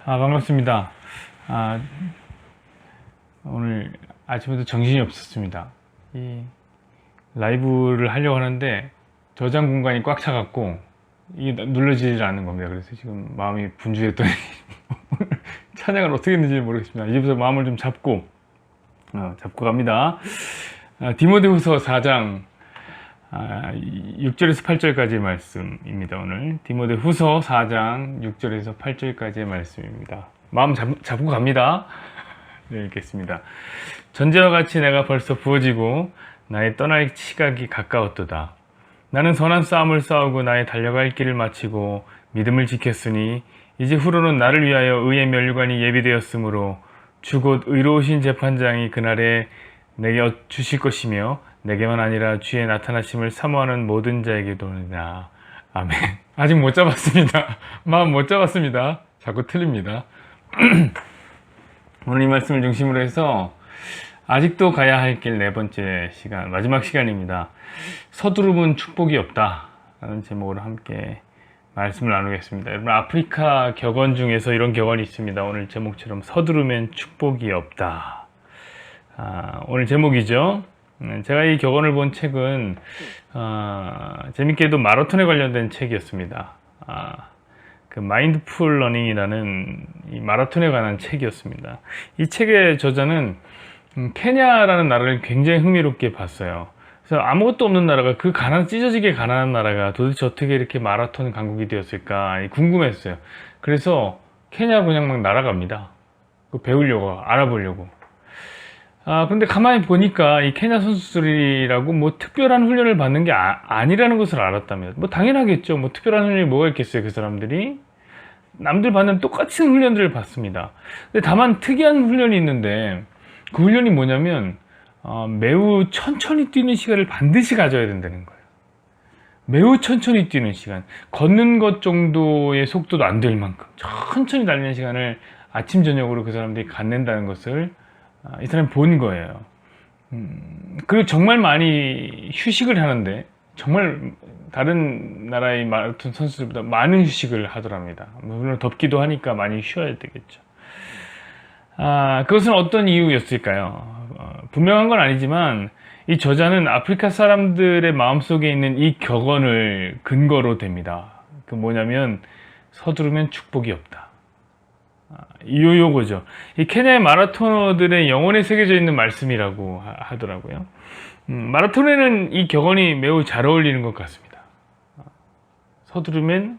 반갑습니다. 아, 오늘 아침부터 정신이 없었습니다. 이 라이브를 하려고 하는데 저장 공간이 꽉 차갖고 이게 눌러지질 않는 겁니다. 그래서 지금 마음이 분주했더니 오늘 찬양을 어떻게 했는지 모르겠습니다. 이제부터 마음을 좀 잡고 갑니다. 디모데후서 4장 6절에서 8절까지의 말씀입니다. 오늘 디모데후서 4장 6절에서 8절까지의 말씀입니다. 마음 잡고 갑니다. 네, 읽겠습니다. 전제와 같이 내가 벌써 부어지고 나의 떠날 시각이 가까웠도다. 나는 선한 싸움을 싸우고 나의 달려갈 길을 마치고 믿음을 지켰으니 이제 후로는 나를 위하여 의의 면류관이 예비되었으므로 주 곧 의로우신 재판장이 그날에 내게 주실 것이며 내게만 아니라 주의 나타나심을 사모하는 모든 자에게도니라. 아멘. 아직 못 잡았습니다. 마음 못 잡았습니다. 자꾸 틀립니다. 오늘 이 말씀을 중심으로 해서 아직도 가야 할 길 네 번째 시간, 마지막 시간입니다. 서두름은 축복이 없다 라는 제목으로 함께 말씀을 나누겠습니다. 여러분, 아프리카 격언 중에서 이런 격언이 있습니다. 오늘 제목처럼 서두르면 축복이 없다. 오늘 제목이죠. 제가 이 격언을 본 책은 재밌게도 마라톤에 관련된 책이었습니다. 그 마인드풀 러닝이라는 이 마라톤에 관한 책이었습니다. 이 책의 저자는 케냐라는 나라를 굉장히 흥미롭게 봤어요. 그래서 아무것도 없는 나라가, 그 찢어지게 가난한 나라가 도대체 어떻게 이렇게 마라톤 강국이 되었을까 궁금했어요. 그래서 케냐 그냥 막 날아갑니다. 배우려고, 알아보려고. 근데 가만히 보니까 이 케냐 선수들이라고 뭐 특별한 훈련을 받는 게 아니라는 것을 알았답니다. 뭐 당연하겠죠. 뭐 특별한 훈련이 뭐가 있겠어요. 그 사람들이 남들 받는 똑같은 훈련들을 받습니다. 근데 다만 특이한 훈련이 있는데, 그 훈련이 뭐냐면 매우 천천히 뛰는 시간을 반드시 가져야 된다는 거예요. 매우 천천히 뛰는 시간, 걷는 것 정도의 속도도 안 될 만큼 천천히 달리는 시간을 아침 저녁으로 그 사람들이 갖는다는 것을 이 사람이 본 거예요. 그리고 정말 많이 휴식을 하는데, 정말 다른 나라의 마라톤 선수들보다 많은 휴식을 하더랍니다. 물론 덥기도 하니까 많이 쉬어야 되겠죠. 그것은 어떤 이유였을까요? 분명한 건 아니지만 이 저자는 아프리카 사람들의 마음속에 있는 이 격언을 근거로 댑니다. 그 뭐냐면 서두르면 축복이 없다. 요거죠. 이 케냐의 마라토너들의 영혼에 새겨져 있는 말씀이라고 하더라고요. 마라톤에는 이 격언이 매우 잘 어울리는 것 같습니다. 서두르면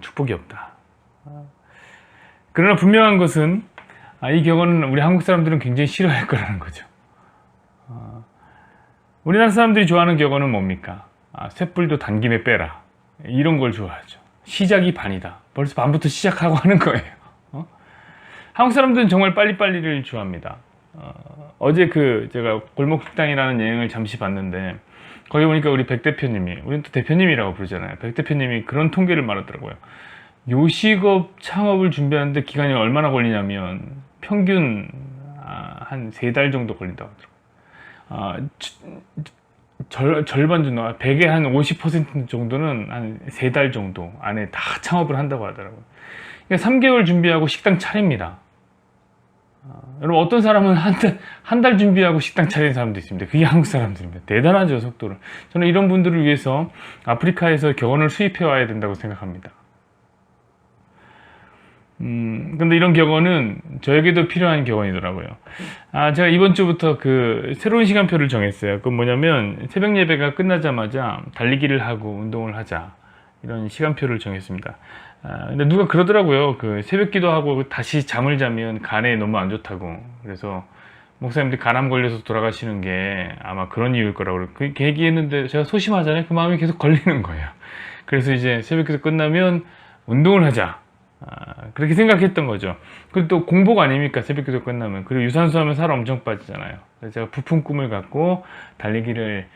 축복이 없다. 그러나 분명한 것은 이 격언은 우리 한국 사람들은 굉장히 싫어할 거라는 거죠. 우리나라 사람들이 좋아하는 격언은 뭡니까? 쇳불도 단김에 빼라. 이런 걸 좋아하죠. 시작이 반이다. 벌써 반부터 시작하고 하는 거예요. 한국 사람들은 정말 빨리빨리를 좋아합니다. 어제 제가 골목식당이라는 여행을 잠시 봤는데, 거기 보니까 우리 백 대표님이, 우리는 또 대표님이라고 부르잖아요. 백 대표님이 그런 통계를 말하더라고요. 요식업 창업을 준비하는데 기간이 얼마나 걸리냐면 평균 한 3달 정도 걸린다고 하더라고요. 절반 정도, 100의 한 50% 정도는 한 3달 정도 안에 다 창업을 한다고 하더라고요. 그러니까 3개월 준비하고 식당 차립니다. 여러분, 어떤 사람은 한 달 준비하고 식당 차리는 사람도 있습니다. 그게 한국 사람들입니다. 대단하죠, 속도를. 저는 이런 분들을 위해서 아프리카에서 격언을 수입해 와야 된다고 생각합니다. 근데 이런 격언은 저에게도 필요한 격언이더라고요. 제가 이번 주부터 새로운 시간표를 정했어요. 그건 뭐냐면 새벽 예배가 끝나자마자 달리기를 하고 운동을 하자, 이런 시간표를 정했습니다. 근데 누가 그러더라고요. 새벽 기도하고 다시 잠을 자면 간에 너무 안 좋다고. 그래서 목사님들이 간암 걸려서 돌아가시는 게 아마 그런 이유일 거라고 그렇게 얘기했는데, 제가 소심하잖아요. 그 마음이 계속 걸리는 거예요. 그래서 이제 새벽 기도 끝나면 운동을 하자, 그렇게 생각했던 거죠. 그리고 또 공복 아닙니까? 새벽 기도 끝나면. 그리고 유산소 하면 살 엄청 빠지잖아요. 그래서 제가 부푼 꿈을 갖고 달리기를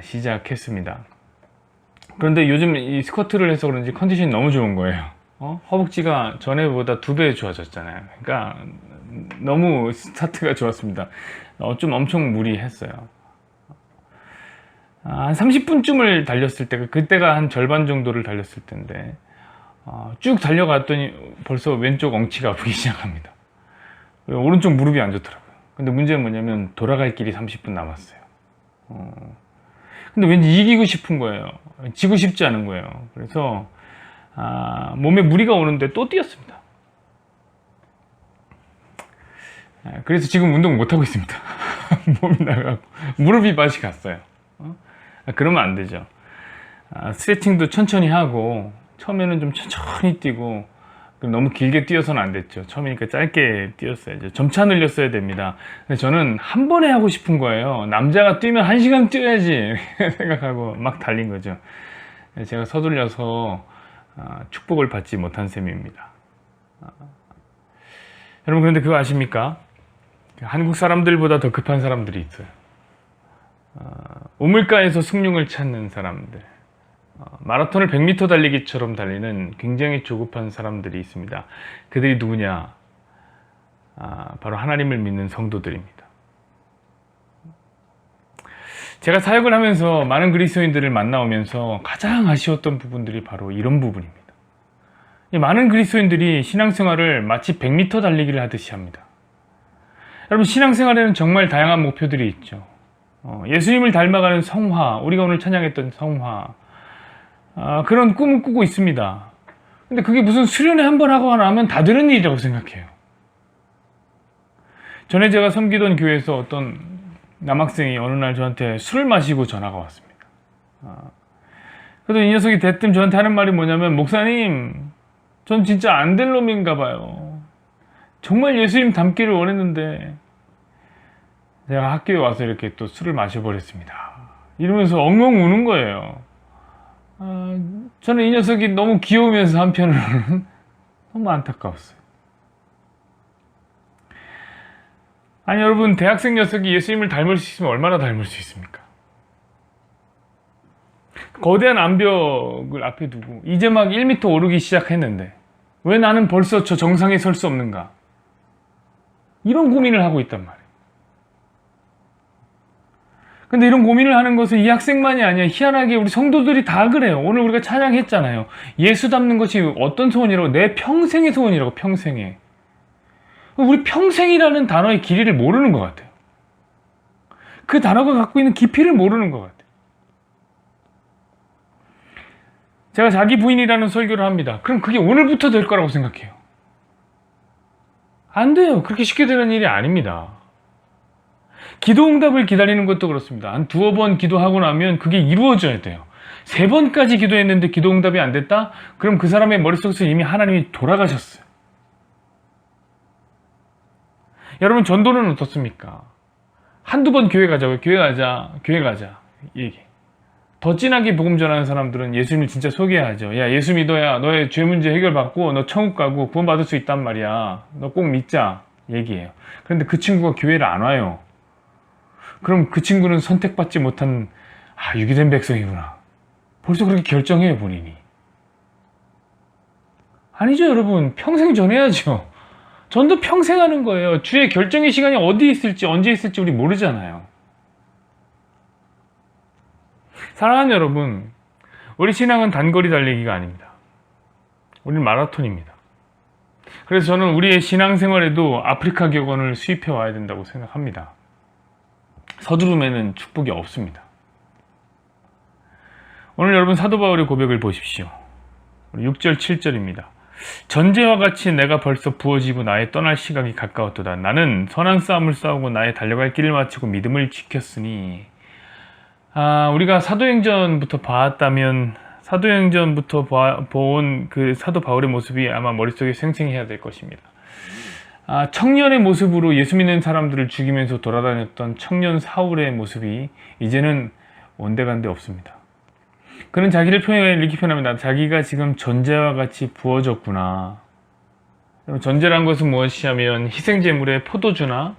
시작했습니다. 그런데 요즘 이 스쿼트를 해서 그런지 컨디션이 너무 좋은 거예요. 허벅지가 전에보다 2배 좋아졌잖아요. 그러니까 너무 스타트가 좋았습니다. 좀 엄청 무리했어요. 한 30분쯤을 달렸을 때, 그때가 한 절반 정도를 달렸을 텐데, 쭉 달려갔더니 벌써 왼쪽 엉치가 아프기 시작합니다. 오른쪽 무릎이 안 좋더라고요. 근데 문제는 뭐냐면 돌아갈 길이 30분 남았어요. 근데 왠지 이기고 싶은 거예요. 지고 싶지 않은 거예요. 그래서 몸에 무리가 오는데 또 뛰었습니다. 그래서 지금 운동 못하고 있습니다. 몸이 나가고 무릎이 맛이 갔어요. 그러면 안 되죠. 스트레칭도 천천히 하고 처음에는 좀 천천히 뛰고 너무 길게 뛰어서는 안 됐죠. 처음이니까 짧게 뛰었어야죠. 점차 늘렸어야 됩니다. 근데 저는 한 번에 하고 싶은 거예요. 남자가 뛰면 1시간 뛰어야지 생각하고 막 달린 거죠. 제가 서둘려서 축복을 받지 못한 셈입니다. 여러분, 그런데 그거 아십니까? 한국 사람들보다 더 급한 사람들이 있어요. 우물가에서 숭늉을 찾는 사람들, 마라톤을 100m 달리기처럼 달리는 굉장히 조급한 사람들이 있습니다. 그들이 누구냐? 바로 하나님을 믿는 성도들입니다. 제가 사역을 하면서 많은 그리스도인들을 만나오면서 가장 아쉬웠던 부분들이 바로 이런 부분입니다. 많은 그리스도인들이 신앙생활을 마치 100m 달리기를 하듯이 합니다. 여러분, 신앙생활에는 정말 다양한 목표들이 있죠. 예수님을 닮아가는 성화, 우리가 오늘 찬양했던 성화, 그런 꿈을 꾸고 있습니다. 근데 그게 무슨 수련회 한번 하고 나면 다 되는 일이라고 생각해요. 전에 제가 섬기던 교회에서 어떤 남학생이 어느 날 저한테 술을 마시고 전화가 왔습니다. 그래서 이 녀석이 대뜸 저한테 하는 말이 뭐냐면, 목사님, 전 진짜 안 될 놈인가 봐요. 정말 예수님 닮기를 원했는데 제가 학교에 와서 이렇게 또 술을 마셔버렸습니다. 이러면서 엉엉 우는 거예요. 저는 이 녀석이 너무 귀여우면서 한편으로는 너무 안타까웠어요. 아니, 여러분, 대학생 녀석이 예수님을 닮을 수 있으면 얼마나 닮을 수 있습니까? 거대한 암벽을 앞에 두고 이제 막 1m 오르기 시작했는데 왜 나는 벌써 저 정상에 설 수 없는가? 이런 고민을 하고 있단 말이에요. 근데 이런 고민을 하는 것은 이 학생만이 아니야. 희한하게 우리 성도들이 다 그래요. 오늘 우리가 찬양했잖아요. 예수 닮는 것이 어떤 소원이라고? 내 평생의 소원이라고. 평생에. 우리 평생이라는 단어의 길이를 모르는 것 같아요. 그 단어가 갖고 있는 깊이를 모르는 것 같아요. 제가 자기 부인이라는 설교를 합니다. 그럼 그게 오늘부터 될 거라고 생각해요. 안 돼요. 그렇게 쉽게 되는 일이 아닙니다. 기도 응답을 기다리는 것도 그렇습니다. 한 2번 기도하고 나면 그게 이루어져야 돼요. 3번까지 기도했는데 기도 응답이 안 됐다? 그럼 그 사람의 머릿속에서 이미 하나님이 돌아가셨어요. 여러분, 전도는 어떻습니까? 한두 번 교회 가자고요. 교회 가자. 얘기. 더 진하게 복음 전하는 사람들은 예수님을 진짜 소개하죠. 야, 예수 믿어야 너의 죄 문제 해결받고 너 천국 가고 구원 받을 수 있단 말이야. 너 꼭 믿자. 얘기해요. 그런데 그 친구가 교회를 안 와요. 그럼 그 친구는 선택받지 못한 유기된 백성이구나. 벌써 그렇게 결정해요, 본인이. 아니죠, 여러분. 평생 전해야죠. 전도 평생 하는 거예요. 주의 결정의 시간이 어디 있을지, 언제 있을지 우리 모르잖아요. 사랑하는 여러분, 우리 신앙은 단거리 달리기가 아닙니다. 우리는 마라톤입니다. 그래서 저는 우리의 신앙생활에도 아프리카 격언을 수입해 와야 된다고 생각합니다. 서두름에는 축복이 없습니다. 오늘 여러분, 사도 바울의 고백을 보십시오. 6절 7절입니다. 전제와 같이 내가 벌써 부어지고 나의 떠날 시각이 가까웠도다. 나는 선한 싸움을 싸우고 나의 달려갈 길을 마치고 믿음을 지켰으니. 우리가 사도행전부터 봤다면 사도행전부터 본 그 사도 바울의 모습이 아마 머릿속에 생생해야 될 것입니다. 청년의 모습으로 예수 믿는 사람들을 죽이면서 돌아다녔던 청년 사울의 모습이 이제는 온데간데 없습니다. 그는 자기를 이렇게 표현합니다. 자기가 지금 전제와 같이 부어졌구나. 전제란 것은 무엇이냐면 희생제물에 포도주나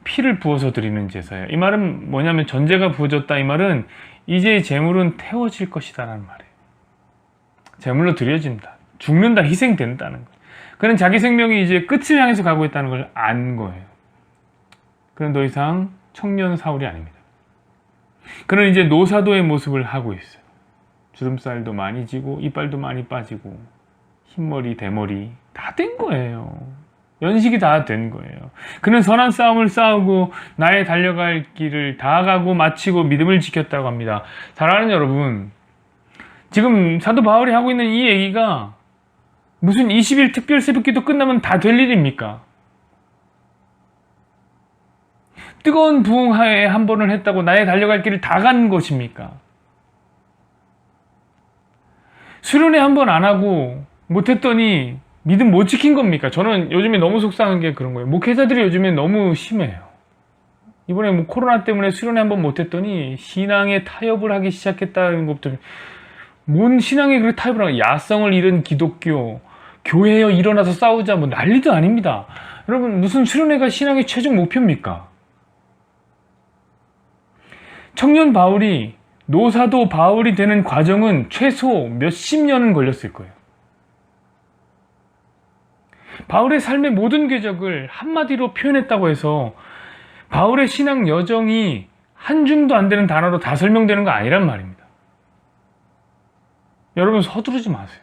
피를 부어서 드리는 제사예요. 이 말은 뭐냐면 전제가 부어졌다. 이 말은 이제 제물은 태워질 것이다 라는 말이에요. 제물로 드려진다. 죽는다. 희생된다는 거예요. 그는 자기 생명이 이제 끝을 향해서 가고 있다는 걸 안 거예요. 그는 더 이상 청년 사울이 아닙니다. 그는 이제 노사도의 모습을 하고 있어요. 주름살도 많이 지고 이빨도 많이 빠지고 흰머리, 대머리 다 된 거예요. 연식이 다 된 거예요. 그는 선한 싸움을 싸우고 나의 달려갈 길을 다 가고 마치고 믿음을 지켰다고 합니다. 사랑하는 여러분, 지금 사도 바울이 하고 있는 이 얘기가 무슨 20일 특별 새벽기도 끝나면 다 될 일입니까? 뜨거운 부흥하에 한 번을 했다고 나의 달려갈 길을 다 간 것입니까? 수련회 한 번 안 하고 못했더니 믿음 못 지킨 겁니까? 저는 요즘에 너무 속상한 게 그런 거예요. 목회자들이 요즘에 너무 심해요. 이번에 뭐 코로나 때문에 수련회 한 번 못했더니 신앙에 타협을 하기 시작했다는 것부터, 뭔 신앙에 그렇게 타협을 하고, 야성을 잃은 기독교, 교회여 일어나서 싸우자, 뭐 난리도 아닙니다. 여러분, 무슨 수련회가 신앙의 최종 목표입니까? 청년 바울이 노사도 바울이 되는 과정은 최소 몇십 년은 걸렸을 거예요. 바울의 삶의 모든 궤적을 한마디로 표현했다고 해서 바울의 신앙 여정이 한 줌도 안 되는 단어로 다 설명되는 거 아니란 말입니다. 여러분, 서두르지 마세요.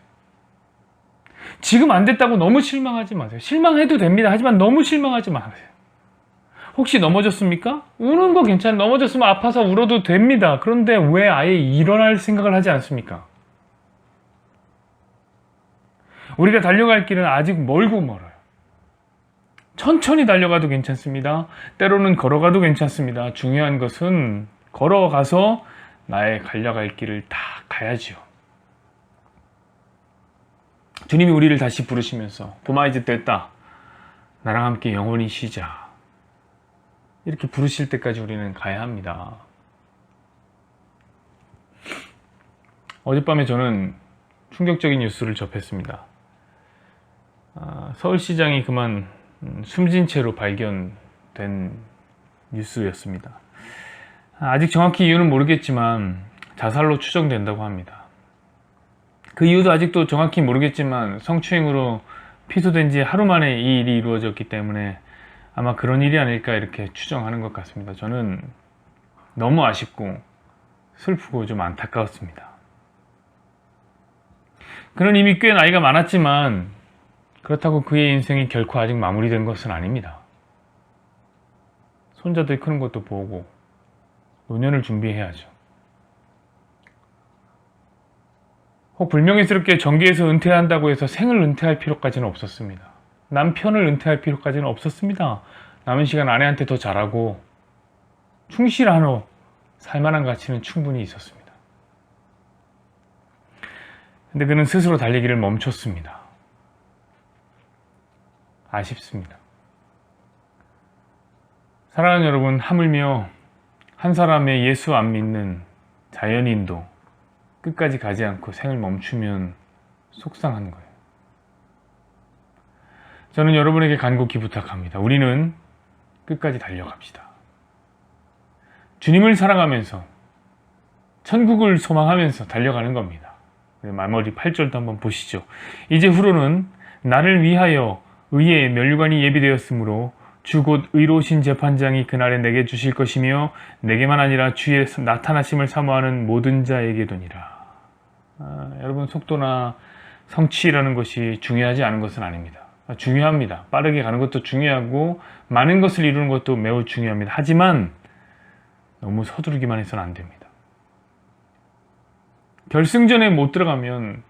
지금 안 됐다고 너무 실망하지 마세요. 실망해도 됩니다. 하지만 너무 실망하지 마세요. 혹시 넘어졌습니까? 우는 거 괜찮아요. 넘어졌으면 아파서 울어도 됩니다. 그런데 왜 아예 일어날 생각을 하지 않습니까? 우리가 달려갈 길은 아직 멀고 멀어요. 천천히 달려가도 괜찮습니다. 때로는 걸어가도 괜찮습니다. 중요한 것은 걸어가서 나의 달려갈 길을 다 가야지요. 주님이 우리를 다시 부르시면서 봄아 이제 됐다, 나랑 함께 영원히 쉬자, 이렇게 부르실 때까지 우리는 가야 합니다. 어젯밤에 저는 충격적인 뉴스를 접했습니다. 서울시장이 그만 숨진 채로 발견된 뉴스였습니다. 아직 정확히 이유는 모르겠지만 자살로 추정된다고 합니다. 그 이유도 아직도 정확히 모르겠지만 성추행으로 피소된 지 하루 만에 이 일이 이루어졌기 때문에 아마 그런 일이 아닐까 이렇게 추정하는 것 같습니다. 저는 너무 아쉽고 슬프고 좀 안타까웠습니다. 그는 이미 꽤 나이가 많았지만 그렇다고 그의 인생이 결코 아직 마무리된 것은 아닙니다. 손자들 크는 것도 보고 노년을 준비해야죠. 혹 불명예스럽게 정계에서 은퇴한다고 해서 생을 은퇴할 필요까지는 없었습니다. 남편을 은퇴할 필요까지는 없었습니다. 남은 시간 아내한테 더 잘하고 충실한 살만한 가치는 충분히 있었습니다. 근데 그는 스스로 달리기를 멈췄습니다. 아쉽습니다. 사랑하는 여러분, 하물며 한 사람의 예수 안 믿는 자연인도 끝까지 가지 않고 생을 멈추면 속상한 거예요. 저는 여러분에게 간곡히 부탁합니다. 우리는 끝까지 달려갑시다. 주님을 사랑하면서 천국을 소망하면서 달려가는 겁니다. 말머리 8절도 한번 보시죠. 이제 후로는 나를 위하여 의의 면류관이 예비되었으므로 주 곧 의로우신 재판장이 그날에 내게 주실 것이며 내게만 아니라 주의 나타나심을 사모하는 모든 자에게도니라. 여러분, 속도나 성취라는 것이 중요하지 않은 것은 아닙니다. 중요합니다. 빠르게 가는 것도 중요하고 많은 것을 이루는 것도 매우 중요합니다. 하지만 너무 서두르기만 해서는 안 됩니다. 결승전에 못 들어가면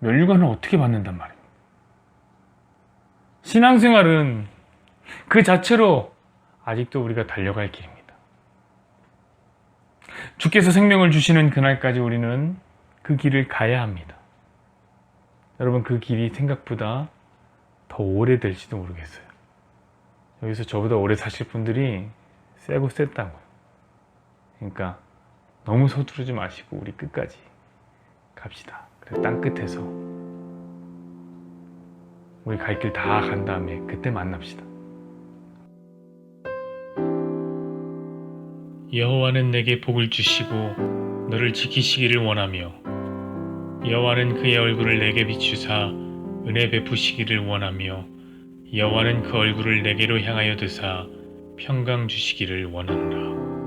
면류관을 어떻게 받는단 말입니다. 신앙생활은 그 자체로 아직도 우리가 달려갈 길입니다. 주께서 생명을 주시는 그날까지 우리는 그 길을 가야 합니다. 여러분, 그 길이 생각보다 더 오래될지도 모르겠어요. 여기서 저보다 오래 사실 분들이 세고 셌다고요. 그러니까 너무 서두르지 마시고 우리 끝까지 갑시다. 그래서 땅끝에서 우리 갈 길 다 간 다음에 그때 만납시다. 여호와는 내게 복을 주시고 너를 지키시기를 원하며 여호와는 그의 얼굴을 내게 비추사 은혜 베푸시기를 원하며 여호와는 그 얼굴을 내게로 향하여 드사 평강 주시기를 원하노라.